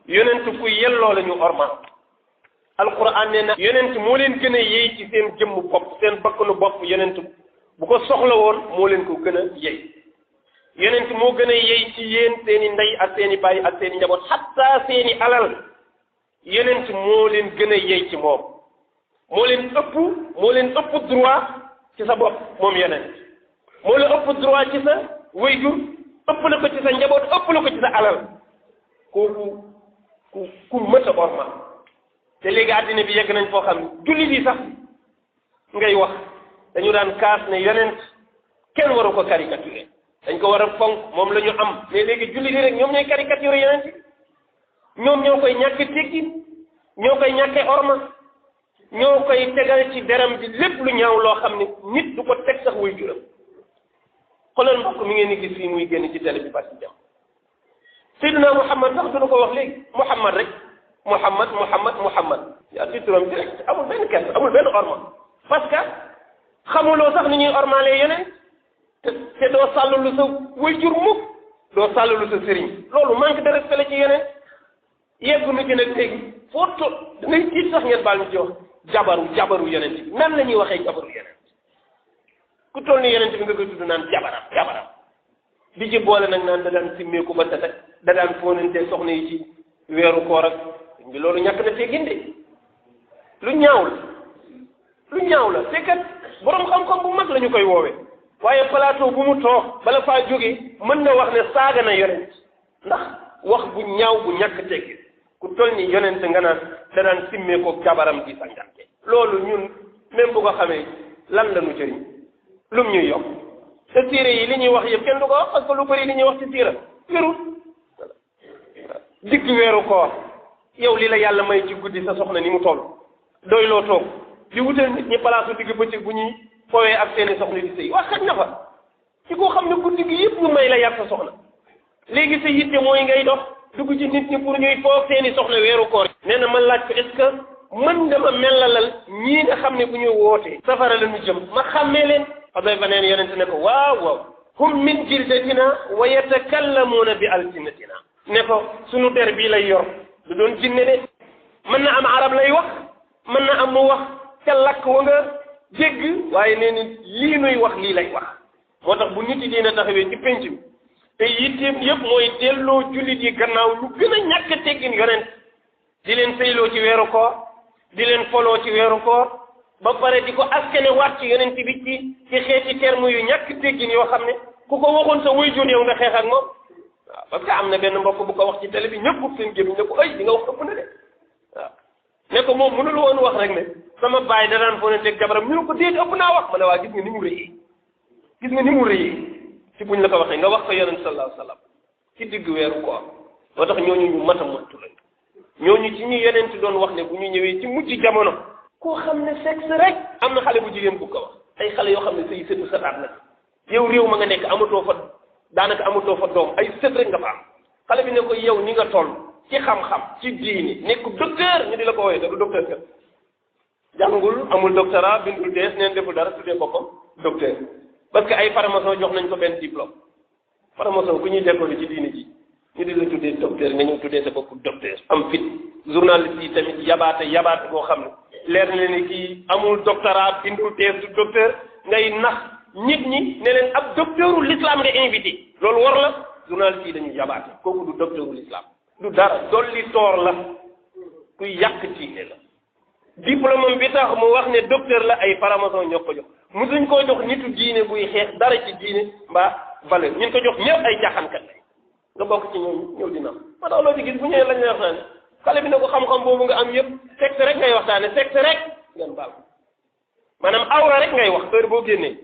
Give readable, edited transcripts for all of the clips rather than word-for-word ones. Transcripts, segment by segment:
yonent ku yelloo la ñu ormal alquran nee na yonent moo leen gën a yey ci seen jëmm bopp seen bakkanu bopp yonent bu ko soxla woon moo leen ko gën a yey yonent moo gën a yey ci yéen seeni ndey ak seeni baay ak seeni njaboot xatta seeni alal yonent moo leen gën a yey ci moom moo leen ëpp droit ci sa bopp moom yonent moo la ëpp droit ci sa wayjur ëpp la ko ci sa njaboot ëpp la ko ci sa alal kooku ku mët a orma te léegi àddina bi yegg nañ foo xam ne jullit yi sax ngay wax dañu daan kaas ne yonent kenn waru ko caricaturé dañ ko war a fonk moom la ñu am mais léegi jullit yi rek ñoom ñooy caricaturé yonent ñoom ñoo koy ñàkk teggin ñoo koy ñàkkee orma ñoo koy tegal ci deram bi lépp lu ñaaw loo xam ne nit du ko teg sax wuy juram xoolal mbokk mi ngeen di gis fii muy génn ci télé bi ba ci jàmm Seydina Muhammad sax du ko wax léegi Muhammad rek Muhammad yaa ci turam direct amul benn kers amul benn orma parce que xamuloo sax ni ñuy ormalee yeneen te doo sàllalu sa waajur mukk doo sàllalu sa sëriñ loolu manque de respect la ci yeneen yeggu nu ci nag léegi foo toll da ngay tiit sax ngeen baal ñu ci wax jabaru yeneen bi nan la ñuy waxee jabaru yeneen ku toll ni yeneen bi nga koy tudd naan jabaram di ci boole nag naan da daan simmeeku ba tata da daan fóonante soxna yi ci weeru koor ak bi loolu ñàkk na fee ginde lu ñaaw la c'est que borom xam-xam bu mag la ñu koy woowee waaye plateau bu mu toog bala faa jóge mën na wax ne saaga na yonent ndax wax bu ñaaw bu ñàkk teggi ku toll ni yonent nga naan da daan simmeeku jabaram di sangante loolu ñun même bu ko xamee lan la ñu jëriñ lum ñuy yokk te siire yi li ñuy wax yëpp kenn du ko wax parce que lu bëri li ñuy wax ci siira wérul digg weeru koor yow li la yàlla may ci guddi sa soxna ni mu toll doy loo toog di wutal nit ñi palaasu digg bëccëg bu ñuy fowee ak seeni soxna di sëy wax xaj na fa ci koo xam ne guddi gi yëpp mu may la yàgg sa soxna léegi sa yitte mooy ngay dox dugg ci nit ñi pour ñuy foog seeni soxna weeru koor nee na man laaj ko est-ce que mën nga ma mellalal ñii nga xam ne bu ñu wootee safara la ñu jëm ma xàmmee leen xaday fa neen yonente ne ko waaw hum min jildatina wa yatakallamuuna bi alsinatina ne ko sunu der bii lay yor du doon jinne de mën na am arab lay wax mën na am mu wax ca lakk wa nga dégg waaye nee ni lii nuy wax lii lay wax moo tax bu nit yi dina taxawee ci penc bi te yitteem yëpp mooy delloo jullit yi gannaaw lu gën a ñàkk teggin yonent di leen sëyloo ci weeru koor di leen foloo ci weeru koor ba pare di ko askane waat ci yonent bi ci xeeti terme yu ñàkk teggin yoo xam ne ku ko waxoon sa wuy jur yow nga xeex ak moom waaw parce que am na benn mbokk bu ko wax ci télé bi ñëpp seen gémmiñ ne ko ay di nga wax ëpp na de waaw ne ko moom mënul woon wax rek ne sama baay da daan foo ne teg jabaram ñu ne ko déet ëpp naa wax ma ne waa gis nga ni mu rëyee ci buñ la ko waxee nga wax ko yonent sallallahu alayhi wa sallam ci digg weeru koor moo tax ñooñu ñu mat a moytu lañ ñooñu ci ñu yonent doon wax ne bu ñu ñëwee ci mujj jamono koo xam ne sexe rek am na xale bu jigéen bu ko wax ay xale yoo xam ne say sëtu sataat la yow réew ma nga nekk daanaka amatoo fa doom ay sët rek nga fa am xale bi ne ko yow ni nga toll ci xam-xam ci diini nekk docteur ñu di la ko woowee da du docteur kat jàngul amul doctorat bindul dees neen deful dara tuddee boppam docteur parce que ay farmason jox nañ ko benn diplôme farmason ku ñuy décoller ci diini ji ñu di la tuddee docteur nga ñëw tuddee sa bopp docteur am fit journaliste yi tamit yabaate boo xam ne leer na ni kii amul doctorat bindul dees du docteur ngay nax nit ñi ne leen ab docteuru l'islam nga invité loolu war la journaliste yi dañuy yabaate kooku du docteuru l'islam du dara dolli toor la kuy yàq diine la diplôme bi tax mu wax ne docteur la ay faramason ñoo ko jox musuñ koo jox nitu diine buy xeex dara ci diine mbaa valeur ñun ko jox ñëpp ay jaaxankat lañ nga bokk ci ñëw dina ma tax loo ci gis bu ñëwee lañ lay waxtaane xale bi ne ko xam-xam boobu nga am yëpp sexe rek ngay waxtaane sexe rek ngeen baal maanaam awra rek ngay wax heure boo génnee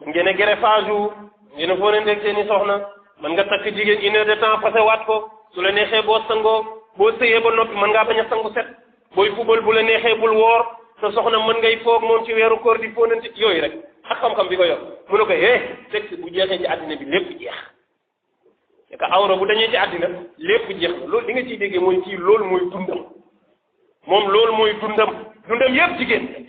mën ngeen a greffage wu ngeen a fóonanteeg seen i soxna mën nga takk jigéen 1 heure de temps fase waat ko su la neexee boo sangoo boo sëyee ba noppi mën ngaa bañ a sangu set booy fubal bu la neexee bul woor sa soxna mën ngay foog moom ci weeru koor di fóonante yooyu rek ak xam-xam bi ko yor mu ne ko sexe bu jeexee ci àddina bi lépp jeex c'est que awra bu dañee ci àddina lépp jeex na loolu li nga ciy déggee mooy kii loolu mooy dundam moom loolu mooy dundam yëpp jigéen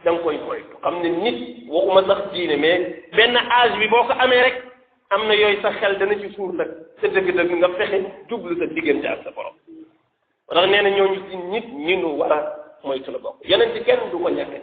da nga koy moytu xam ne nit waxuma sax diine mais benn âge bi boo ko amee rek am na yooyu sa xel dana ci suur nag sa dëgg-dëgg nga fexe jublu sa diggante ak sa borom ndax nee na ñooñu ci nit ñi nu war a moytu la bokk yeneen ci kenn du ko ñàkk a